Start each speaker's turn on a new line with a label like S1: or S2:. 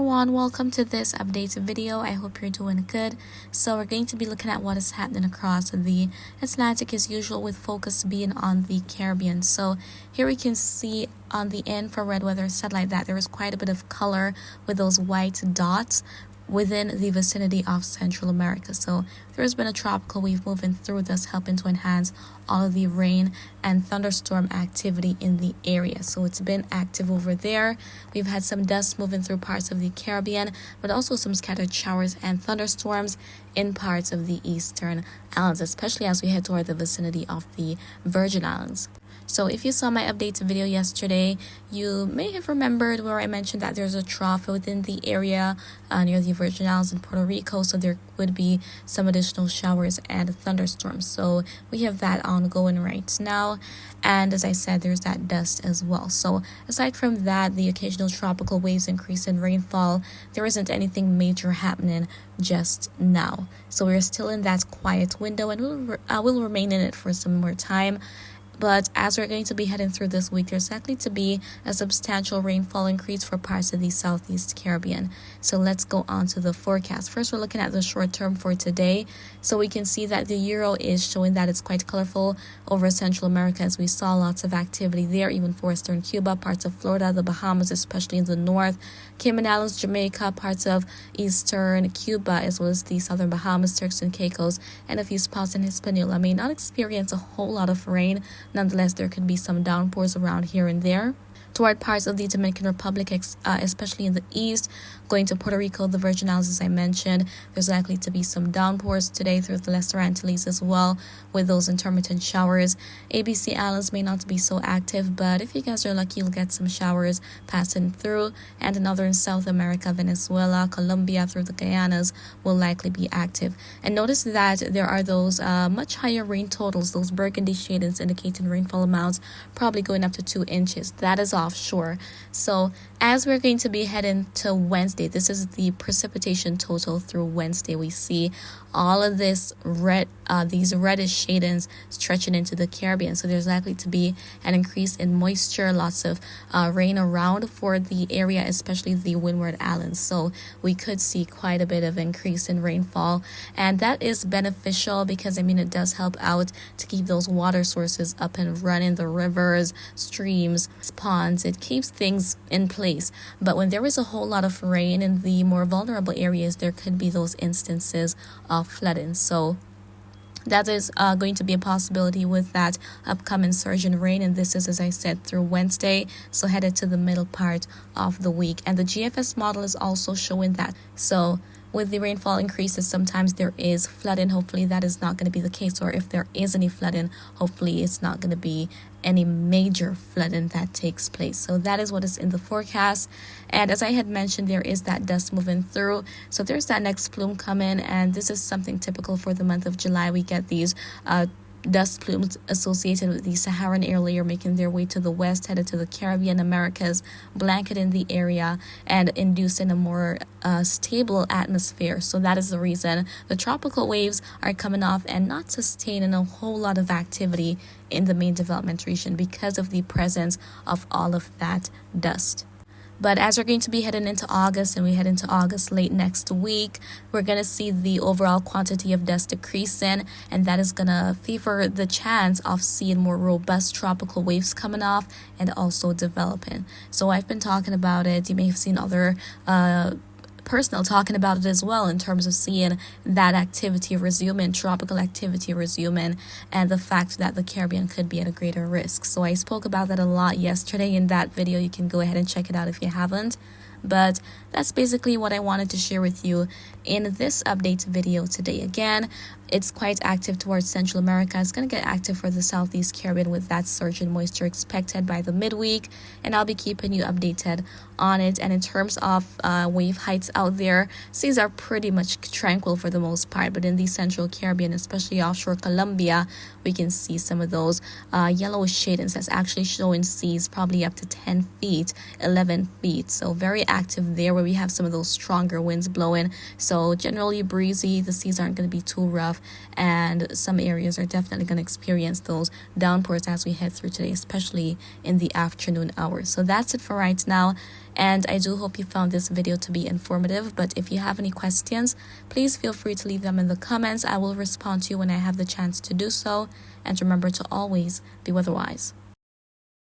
S1: everyone, welcome to this update video. I hope you're doing good. So we're going to be looking at what is happening across the Atlantic as usual, with focus being on the Caribbean. So here we can see on the infrared weather satellite that there is quite a bit of color with those white dots within the vicinity of Central America. So there's been a tropical wave moving through, thus helping to enhance all of the rain and thunderstorm activity in the area. So it's been active over there. We've had some dust moving through parts of the Caribbean, but also some scattered showers and thunderstorms in parts of the eastern islands, especially as we head toward the vicinity of the Virgin Islands. So if you saw my update video yesterday, you may have remembered where I mentioned that there's a trough within the area near the Virgin Islands in Puerto Rico, so there would be some additional showers and thunderstorms. So we have that ongoing right now, and as I said, there's that dust as well. So aside from that, the occasional tropical waves increase in rainfall, there isn't anything major happening just now. So we're still in that quiet window, and we'll remain in it for some more time. But as we're going to be heading through this week, there's likely to be a substantial rainfall increase for parts of the Southeast Caribbean. So let's go on to the forecast. First, we're looking at the short term for today. So we can see that the euro is showing that it's quite colorful over Central America, as we saw lots of activity there, even for Western Cuba, parts of Florida, the Bahamas, especially in the north, Cayman Islands, Jamaica, parts of Eastern Cuba, as well as the Southern Bahamas, Turks and Caicos, and a few spots in Hispaniola may not experience a whole lot of rain. Nonetheless, there could be some downpours around here and there. Toward parts of the Dominican Republic, especially in the east, going to Puerto Rico, the Virgin Islands, as I mentioned, there's likely to be some downpours today through the Lesser Antilles as well, with those intermittent showers. ABC Islands may not be so active, but if you guys are lucky, you'll get some showers passing through. And in northern South America, Venezuela, Colombia, through the Guyanas will likely be active. And notice that there are those much higher rain totals, those burgundy shadings indicating rainfall amounts probably going up to 2 inches. That is offshore. So as we're going to be heading to Wednesday, this is the precipitation total through Wednesday. We see all of this red, these reddish shadings stretching into the Caribbean. So there's likely to be an increase in moisture, lots of rain around for the area, especially the Windward Islands. So we could see quite a bit of increase in rainfall, and that is beneficial because it does help out to keep those water sources up and running, the rivers, streams, ponds. It keeps things in place. But when there is a whole lot of rain in the more vulnerable areas, there could be those instances of flooding. So that is going to be a possibility with that upcoming surge in rain, and this is, as I said, through Wednesday, so headed to the middle part of the week. And the GFS model is also showing that. So with the rainfall increases, sometimes there is flooding. Hopefully that is not going to be the case, or if there is any flooding, hopefully it's not going to be any major flooding that takes place. So that is what is in the forecast. And as I had mentioned, there is that dust moving through. So there's that next plume coming, and this is something typical for the month of July. We get these dust plumes associated with the Saharan air layer making their way to the west, headed to the Caribbean, Americas, blanketing the area and inducing a more stable atmosphere. So that is the reason the tropical waves are coming off and not sustaining a whole lot of activity in the main development region because of the presence of all of that dust. But as we're going to be heading into August, and we head into August late next week, we're going to see the overall quantity of dust decreasing, and that is going to favor the chance of seeing more robust tropical waves coming off and also developing. So I've been talking about it. You may have seen other personnel talking about it as well, in terms of seeing that activity resuming, tropical activity resuming, and the fact that the Caribbean could be at a greater risk. So I spoke about that a lot yesterday in that video. You can go ahead and check it out if you haven't. But that's basically what I wanted to share with you in this update video today. Again, it's quite active towards Central America. It's going to get active for the Southeast Caribbean with that surge in moisture expected by the midweek, and I'll be keeping you updated on it. And in terms of wave heights out there, seas are pretty much tranquil for the most part, but in the Central Caribbean, especially offshore Colombia, we can see some of those yellowish shadings that's actually showing seas probably up to 10 feet, 11 feet. So very active there, where we have some of those stronger winds blowing. So generally breezy. The seas aren't going to be too rough. stuff, and some areas are definitely going to experience those downpours as we head through today, especially in the afternoon hours. So that's it for right now, and I do hope you found this video to be informative. But if you have any questions, please feel free to leave them in the comments. I will respond to you when I have the chance to do so, and remember to always be weatherwise.